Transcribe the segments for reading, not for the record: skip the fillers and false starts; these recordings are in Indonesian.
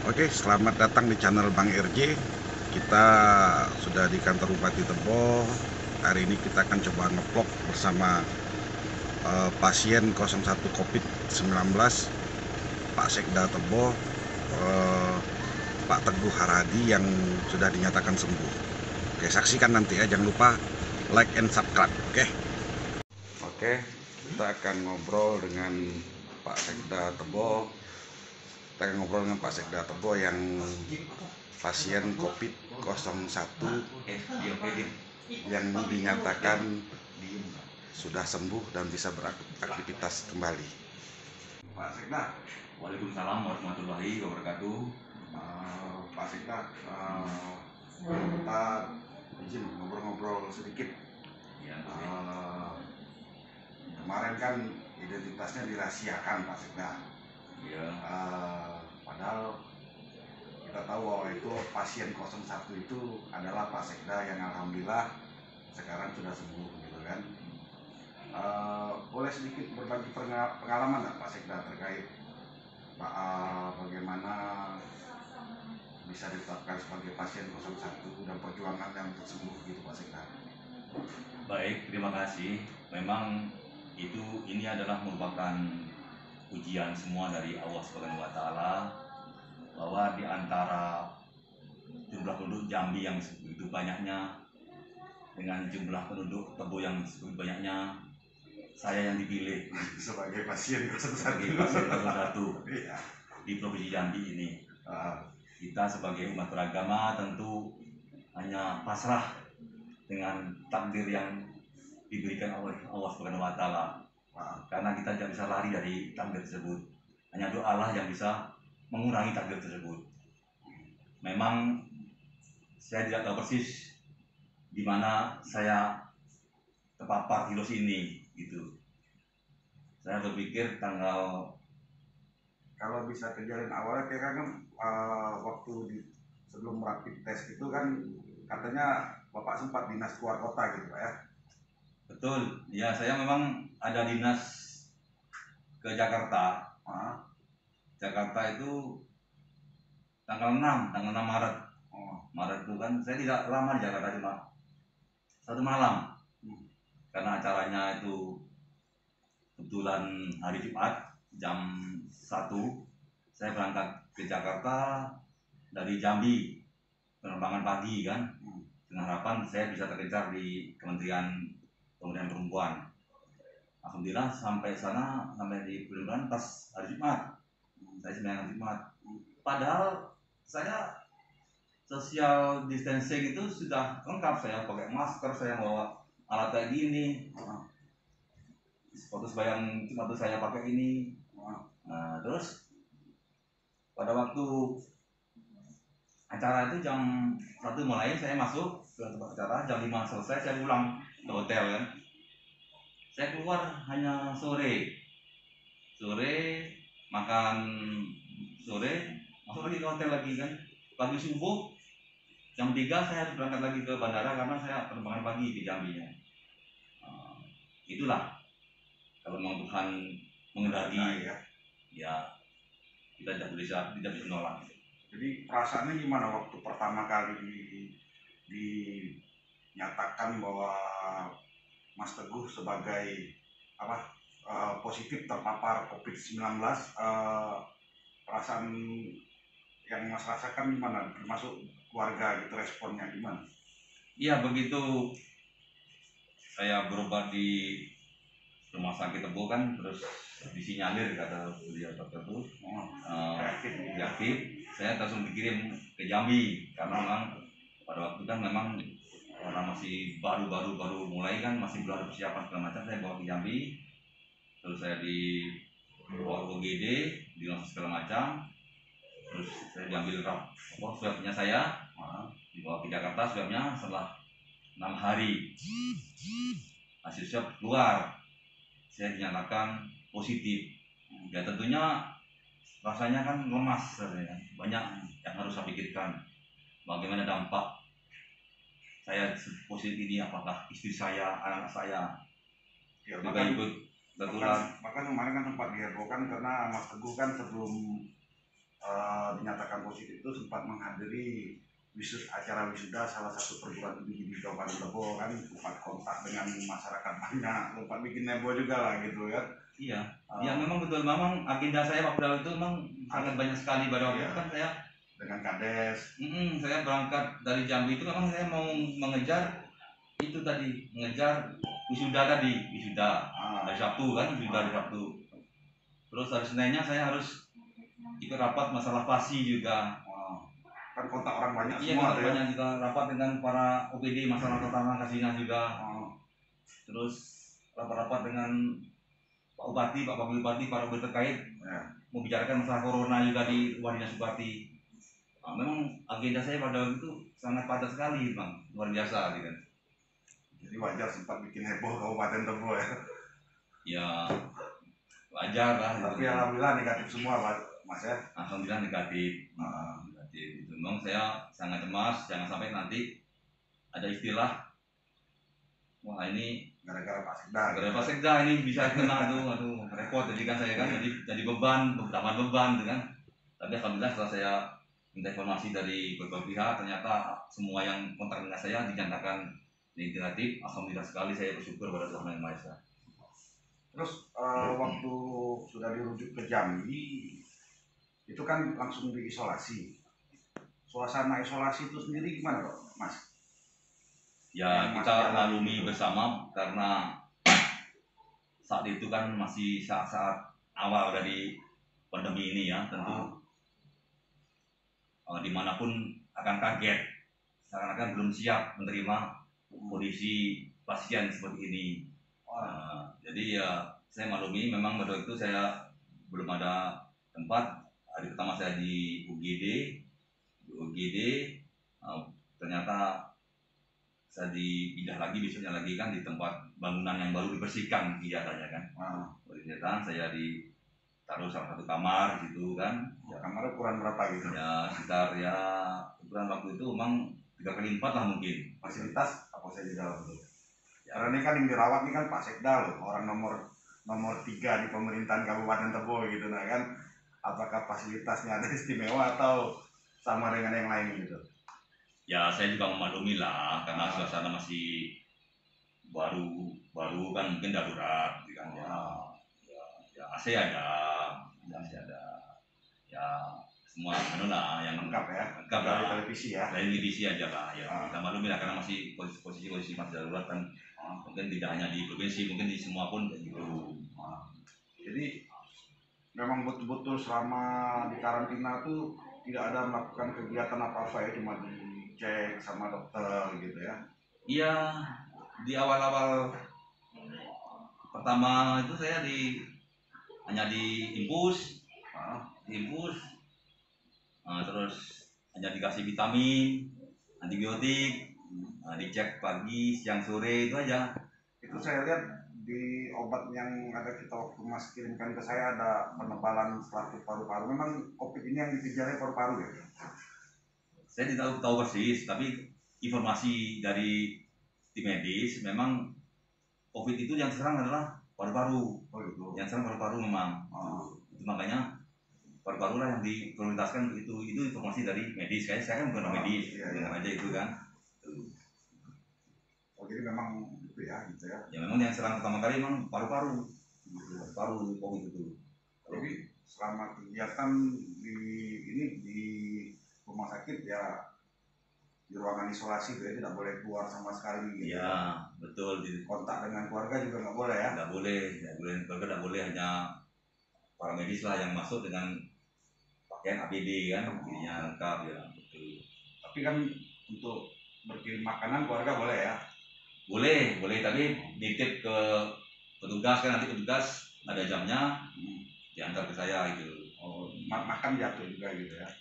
Oke, selamat datang di channel Bang RJ. Kita sudah di kantor Bupati Tebo. Hari ini kita akan coba ngevlog bersama pasien 01 COVID-19, Pak Sekda Tebo, Pak Teguh Haradi yang sudah dinyatakan sembuh. Oke, saksikan nanti ya. Jangan lupa like and subscribe. Oke, kita akan ngobrol dengan Pak Sekda Tebo. Kita akan ngobrol dengan Pak Sekda Tebo yang pasien COVID-01 yang dinyatakan sudah sembuh dan bisa beraktivitas kembali. Pak Sekda. Waalaikumsalam warahmatullahi wabarakatuh. Pak Sekda, kita izin ngobrol-ngobrol sedikit. Ya, Kemarin kan identitasnya dirahasiakan, Pak Sekda. ya. Padahal kita tahu bahwa itu pasien 01 itu adalah Pak Sekda yang alhamdulillah sekarang sudah sembuh, gitu kan. Boleh sedikit berbagi pengalaman nggak Pak Sekda terkait bagaimana bisa ditetapkan sebagai pasien 01 dan perjuangannya untuk sembuh gitu Pak Sekda? Baik, terima kasih. Memang ini adalah merupakan ujian semua dari Allah Subhanahu wa taala, bahwa di antara jumlah penduduk Jambi yang begitu banyaknya dengan jumlah penduduk Tebo yang begitu banyaknya, saya yang dipilih Sebagai pasien 01 sebagai pasien 01 Iya. di Provinsi Jambi ini. Kita sebagai umat beragama tentu hanya pasrah dengan takdir yang diberikan oleh Allah Subhanahu wa taala. Karena kita tidak bisa lari dari takdir tersebut. Hanya doa Allah yang bisa mengurangi takdir tersebut. Memang saya tidak tahu persis di mana saya terpapar virus ini gitu. Saya berpikir kalau bisa kejadian awalnya kayak kan waktu sebelum rapid test itu kan katanya Bapak sempat dinas keluar kota gitu Pak ya. betul, ya saya memang ada dinas ke Jakarta. Jakarta itu tanggal 6 Maret. Maret itu kan saya tidak lama di Jakarta, cuma 1 malam. Karena acaranya itu kebetulan hari Jumat jam 1. Saya berangkat ke Jakarta dari Jambi, penerbangan pagi kan, dengan harapan saya bisa terkejar di Kementerian Pemberdayaan Perempuan. Alhamdulillah sampai sana, sampai di penerbangan pas hari Jumat. Saya sembahyang Jumat. Padahal saya social distancing itu sudah lengkap, saya pakai masker, saya bawa alat kayak gini, sepatu sembahyang Jumat itu saya pakai ini. Nah, terus pada waktu acara itu jam 1 mulai, saya masuk ke tempat acara, jam 5 selesai, saya pulang ke hotel kan. Saya keluar hanya sore makan sore, masuk lagi ke hotel lagi kan. Pagi subuh jam 3 saya harus berangkat lagi ke bandara karena saya penerbangan pagi di Jambi ya. Itulah kalau memang Tuhan mengendaki ya kita tidak bisa menolak. Jadi perasaannya gimana waktu pertama kali dinyatakan bahwa Mas Teguh sebagai positif terpapar COVID-19, perasaan yang Mas rasakan gimana? Termasuk keluarga gitu, responnya gimana? Iya, begitu saya berobat di rumah sakit Tebo kan, terus disinyalir kata beliau dokter itu reaktif, saya langsung dikirim ke Jambi karena memang pada waktu kan memang orang masih baru mulai kan, masih belum ada persiapan segala macam. Saya bawa ke Jambi, terus saya dibawa ke UGD, di langsung segala macam, terus saya diambil swabnya, saya dibawa ke Jakarta swabnya. Setelah 6 hari hasil swab keluar, saya dinyatakan positif. Ya tentunya rasanya kan lemas, banyak yang harus saya pikirkan. Bagaimana dampak saya positif ini, apakah istri saya, anak saya juga ikut tertular. Bahkan kemarin kan sempat dihebohkan karena Mas Teguh kan sebelum dinyatakan positif itu sempat menghadiri acara wisuda salah satu perguruan tinggi di Kabupaten Tebo kan, sempat kontak dengan masyarakat banyak, sempat bikin heboh juga lah gitu kan. Iya, ya memang betul, memang agenda saya waktu itu memang sangat banyak sekali pada waktu Iya. itu kan saya Dengan Kades. saya berangkat dari Jambi itu memang saya mau mengejar itu tadi, mengejar wisuda hari Sabtu kan, wisuda hari Sabtu. Terus hari Seninnya saya harus ikut rapat masalah PASI juga. Kan kontak orang banyak Iya, semua kontak tuh ya. banyak juga, rapat dengan para OPD masalah pertama kasihnya juga. Terus rapat-rapat dengan Pak Bupati, Pak Wakil Bupati, para OPD terkait membicarakan masalah corona juga di luar dinas Bupati. Memang agenda saya pada waktu itu sangat padat sekali, Bang, luar biasa gitu kan. Jadi wajar sempat bikin heboh Kabupaten Tebo ya. Ya wajar lah. Tapi gitu. alhamdulillah negatif semua Mas ya. Alhamdulillah negatif. Negatif. Itu memang saya sangat cemas jangan sampai nanti ada istilah wah ini Gara-gara Pak Sekda. gara-gara Pak Sekda ini bisa kena aduh repot jadi kan saya kan jadi beban, tambahan beban gitu kan. Tapi alhamdulillah setelah saya minta informasi dari beberapa pihak ternyata semua yang kontak dengan saya dinyatakan negatif. Alhamdulillah sekali, saya bersyukur pada Tuhan Yang Maha Esa. Terus waktu sudah dirujuk ke Jambi itu kan langsung diisolasi. Suasana isolasi itu sendiri gimana Pak, Mas? Ya kita maklumi bersama karena saat itu kan masih saat-saat awal dari pandemi ini ya, tentu dimanapun akan kaget, seakan-akan belum siap menerima kondisi pasien seperti ini. Jadi ya saya maklumi, memang pada itu saya belum ada tempat. Hari pertama saya di UGD, ternyata saya dipindah lagi besoknya lagi kan di tempat bangunan yang baru dibersihkan kelihatannya kan. Kelihatan saya ditaruh salah satu kamar di situ kan. Ya, kamarnya ukuran berapa gitu? Ya sekitar ya ukuran waktu itu memang 3 kali 4 lah mungkin. Fasilitas apa saja di dalam itu? Ya. Karena ini kan yang dirawat ini kan Pak Sekda loh, orang nomor 3 di pemerintahan Kabupaten Tebo gitu nah kan. Apakah fasilitasnya ada istimewa atau sama dengan yang lain gitu? Ya saya juga memaklumi lah karena suasana masih baru kan mungkin darurat gitu kan. Ya AC ada ya semua yang lengkap ya, lengkap dari televisi ya, dari televisi aja lah ya. Kita maklumi lah karena masih posisi masih darurat kan. Mungkin tidak hanya di provinsi, mungkin di semua pun kayak gitu. Jadi memang betul-betul selama di karantina tuh tidak ada melakukan kegiatan apa-apa ya, cuma dicek sama dokter gitu ya. Iya, di awal-awal pertama itu saya hanya diinfus, terus hanya dikasih vitamin, antibiotik, dicek pagi, siang, sore itu aja. Itu saya lihat di obat yang ada kita waktu Mas kirimkan ke saya ada penebalan selaput paru-paru. Memang COVID ini yang dikejarnya paru-paru ya? Saya tidak tahu persis, tapi informasi dari tim medis memang COVID itu yang serang adalah paru-paru. Yang serang paru-paru memang. Itu makanya paru-paru lah yang diprioritaskan itu informasi dari medis. Saya kan bukan medis, dengar aja itu kan. Jadi memang itu ya gitu ya. Ya memang yang serang pertama kali memang paru-paru COVID itu. Jadi selama kegiatan di rumah sakit ya di ruangan isolasi ya, tidak boleh keluar sama sekali gitu. Iya, betul. Kontak dengan keluarga juga nggak boleh ya? Nggak boleh, keluarga nggak boleh, hanya para medis lah yang masuk dengan pakaian APD kan, dirinya lengkap ya, betul. Tapi kan untuk berkirim makanan keluarga boleh ya? Boleh, tapi nitip ke petugas kan, nanti petugas ada jamnya diantar ke saya gitu. Makan diatur juga gitu ya?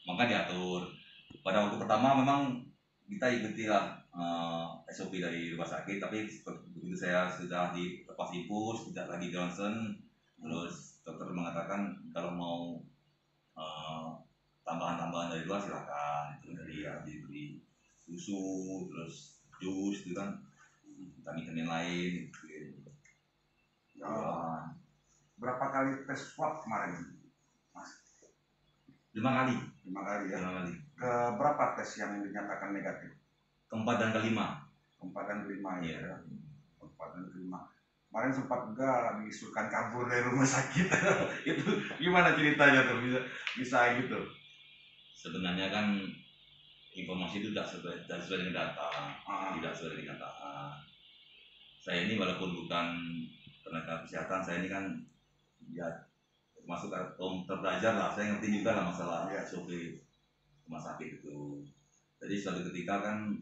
Makan diatur. Pada waktu pertama memang kita ikuti lah SOP dari rumah sakit, tapi begitu saya sudah dilepas infus, tidak lagi Johnson, terus dokter mengatakan kalau mau tambahan dari luar silakan, itu dari diberi susu, terus jus itu kan, vitamin lain. Gitu. Berapa kali tes swab kemarin, Mas? 5 kali. 5 kali ya. 5 kali. Ke berapa tes yang dinyatakan negatif? Keempat dan kelima. Keempat dan kelima Iya. ya. Keempat dan kelima. Kemarin sempat juga diisukan kabur dari rumah sakit. Itu gimana ceritanya tuh bisa gitu? Sebenarnya kan informasi itu tidak sesuai dengan data, tidak sesuai dengan kenyataan. Saya ini walaupun bukan tenaga kesehatan, saya ini kan ya masuk terbelajar lah. Saya ngerti juga lah masalah SOP rumah sakit itu. Jadi suatu ketika kan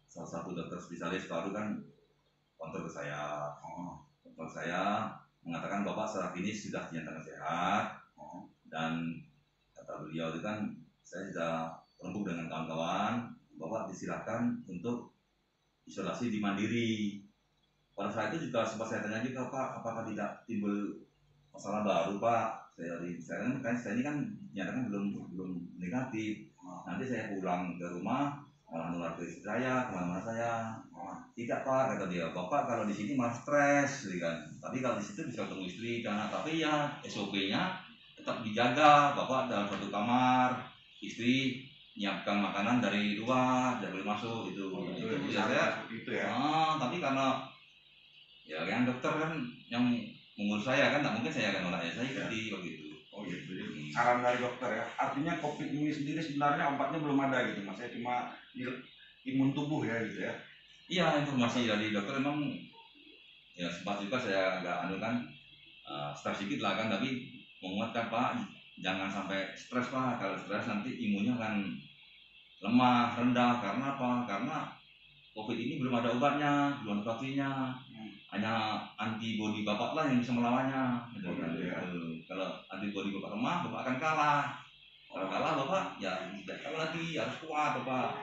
salah satu dokter spesialis baru kan kontrol ke saya. Kontrol saya mengatakan bapak saat ini sudah dinyatakan sehat, dan kata beliau itu kan saya sudah rembuk dengan kawan-kawan, bapak disilakan untuk isolasi di mandiri. Pada saat itu juga sempat saya tanya juga, Pak, apakah tidak timbul masalah baru, Pak? Saya ini kan nyatakan belum negatif. Nanti saya pulang ke rumah malah nular ke istri saya, kemana-mana saya. Tidak, Pak, kata dia. Bapak kalau di sini malah stres, kan. Tapi kalau di situ bisa ketemu istri, karena tapi ya SOP-nya tetap dijaga. Bapak dalam satu kamar, istri nyiapkan makanan dari luar, tidak boleh masuk itu. Itu ya saya. Itu ya. Tapi karena ya yang dokter kan yang mengurus saya kan, tak mungkin saya akan nolak ya, saya ikuti begitu. Oh gitu. Saran dari dokter ya. Artinya COVID ini sendiri sebenarnya obatnya belum ada gitu, Mas. Cuma imun tubuh ya gitu ya. Iya, informasi dari dokter memang ya sempat juga saya agak anukan stres sedikit lah kan, tapi menguatkan, Pak, jangan sampai stres, Pak. Kalau stres nanti imunnya akan lemah, rendah. Karena apa? Karena COVID ini belum ada obatnya, belum ada vaksinnya. Hanya antibodi bapak lah yang bisa melawannya. Kalau antibodi bapak lemah, bapak akan kalah. Kalau kalah bapak ya tidak kalah lagi, harus kuat bapak.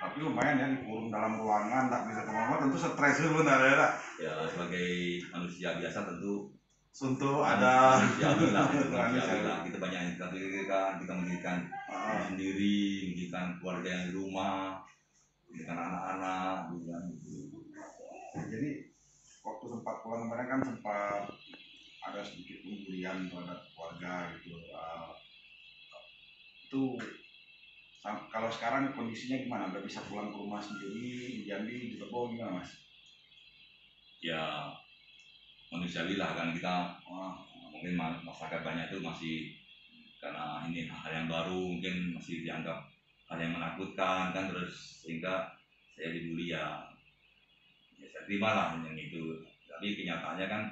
Tapi lumayan ya, dikurung dalam ruangan, tak bisa kemana-mana, tentu stres sebenarnya. Ya sebagai manusia biasa tentu suntuk ada manusiawi lah. Kita banyak yang kita pikirkan, kita memikirkan sendiri, memikirkan keluarga yang di rumah, memikirkan anak-anak, Jadi waktu sempat pulang kemarin kan sempat ada sedikit pembulian terhadap keluarga gitu. Itu kalau sekarang kondisinya gimana? Udah bisa pulang ke rumah sendiri di Jambi, di Tebo gimana, Mas? Ya manusiawi lah kan, kita mungkin masyarakat banyak itu masih karena ini hal yang baru, mungkin masih dianggap hal yang menakutkan kan, terus sehingga saya dibully ya saya terima lah yang itu. Tapi kenyataannya kan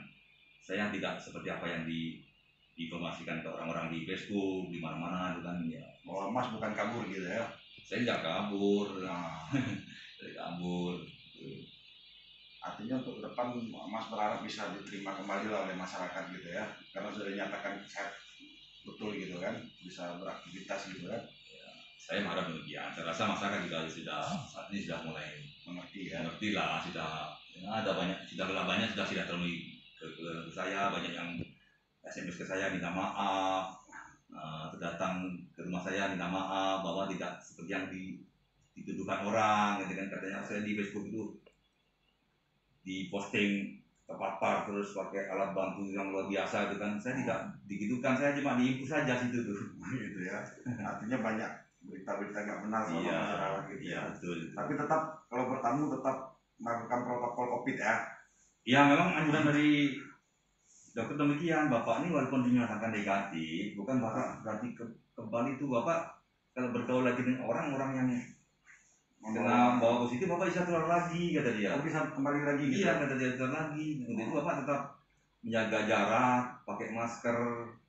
saya tidak seperti apa yang diinformasikan ke orang-orang di Facebook, di mana-mana itu kan ya. Oh, Mas bukan kabur gitu ya? Saya tidak kabur, saya kabur. Artinya untuk ke depan Mas berharap bisa diterima kembali lah oleh masyarakat gitu ya, karena sudah dinyatakan sehat betul gitu kan, bisa beraktivitas gitu kan. Ya, saya mengharap demikian. Saya rasa masyarakat juga sudah saat ini sudah mulai mengerti ya. Mengerti lah, sudah ya, ada banyak sudah terlalu ke saya, banyak yang SMS ke saya minta maaf, datang ke rumah saya minta maaf bahwa tidak seperti yang dituduhkan orang, gitu kan. Katanya saya di Facebook itu diposting terpapar terus pakai alat bantu yang luar biasa itu kan. Saya tidak digitukan, saya cuma diinfus saja situ tuh. Gitu ya. Artinya banyak berita-berita nggak benar soal masyarakat gitu. Iya, betul. Tapi tetap kalau bertamu tetap melakukan protokol COVID ya. Ya memang anjuran dari dokter demikian. Bapak ini walaupun dinyatakan negatif, bukan bapak berarti kembali itu bapak kalau bergaul lagi dengan orang-orang yang dengan bawa positif, bapak bisa keluar lagi, kata dia. Oh, bisa kembali lagi gitu? Iya, kata dia keluar lagi. Untuk itu bapak tetap menjaga jarak, pakai masker.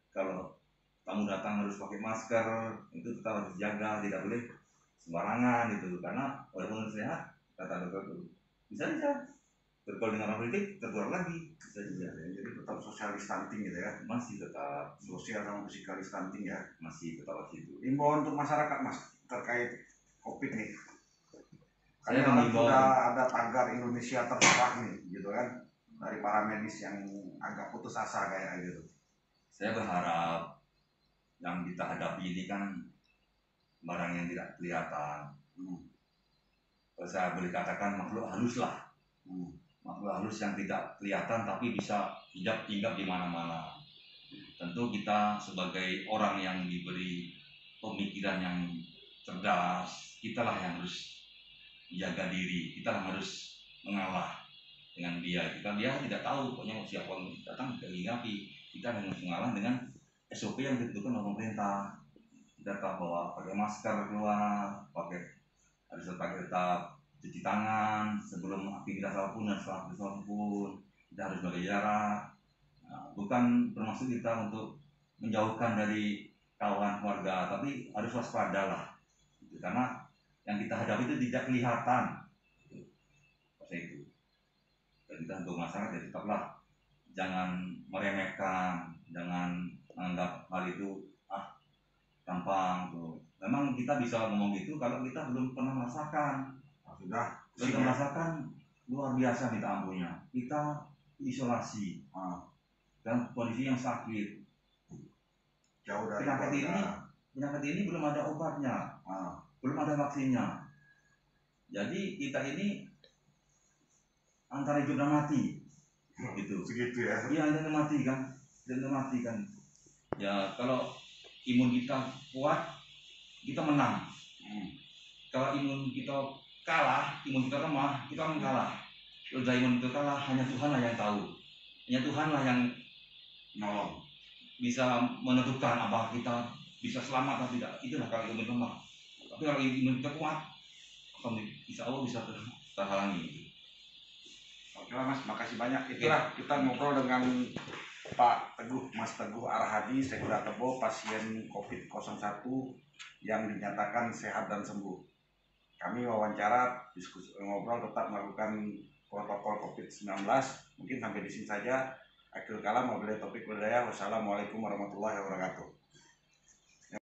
Kalau tamu datang harus pakai masker, itu tetap harus dijaga, tidak boleh sembarangan itu. Karena walaupun sehat, kata dokter itu bisa bergaul dengan orang politik, tertular lagi, bisa juga. Jadi tetap social distancing gitu ya? Masih tetap sosial sama physical distancing ya? Masih tetap itu. Imbauan untuk masyarakat, Mas, terkait COVID nih. Saya mengimbau, sudah ada tagar Indonesia terserah nih, gitu kan, dari para medis yang agak putus asa kayak gitu. Saya berharap yang kita hadapi ini kan barang yang tidak kelihatan. Kalau saya boleh katakan makhluk halus lah. Makhluk halus yang tidak kelihatan tapi bisa hinggap di mana-mana. tentu kita sebagai orang yang diberi pemikiran yang cerdas, kitalah yang harus menjaga diri, kita yang harus mengalah dengan dia. Dia tidak tahu pokoknya siapa yang datang kita hinggapi. Kita harus mengalah dengan SOP yang ditentukan oleh pemerintah. Kita tahu bahwa pakai masker keluar, harus tetap cuci tangan sebelum aktivitas apapun dan setelah aktivitas apapun. Kita harus jaga jarak. Nah, bukan bermaksud kita untuk menjauhkan dari kawan keluarga, tapi harus waspada lah. Karena yang kita hadapi itu tidak kelihatan. Seperti itu. Dan kita untuk masyarakat ya tetaplah jangan meremehkan, jangan menganggap hal itu gampang tuh. Memang kita bisa ngomong gitu kalau kita belum pernah merasakan. Belum merasakan luar biasa minta ampunnya. Kita isolasi dan kondisi yang sakit. Jauh dari penyakit ini belum ada obatnya, belum ada vaksinnya. Jadi kita ini antara hidup dan mati. Gitu. Segitu ya. Iya, dan mati kan. Ya kalau imun kita kuat, kita menang. Kalau imun kita kalah, imun kita lemah, kita akan kalah. Kalau imun kita kalah, hanya Tuhanlah yang tahu. Hanya Tuhanlah yang nolong, bisa menentukan apakah kita bisa selamat atau tidak. Itulah kalau imun lemah. Tapi kalau imun kita kuat, insya Allah bisa terhalangi. Oke lah Mas, makasih banyak. Itulah kita ngobrol dengan Pak Teguh, Mas Teguh Arhadi, Sekda Tebo, pasien COVID-01 yang dinyatakan sehat dan sembuh. Kami wawancara, diskusi, ngobrol, tetap melakukan protokol COVID-19. Mungkin sampai di sini saja. Akhir kalam, wabillahi taufiq wal hidayah. Wassalamualaikum warahmatullahi wabarakatuh.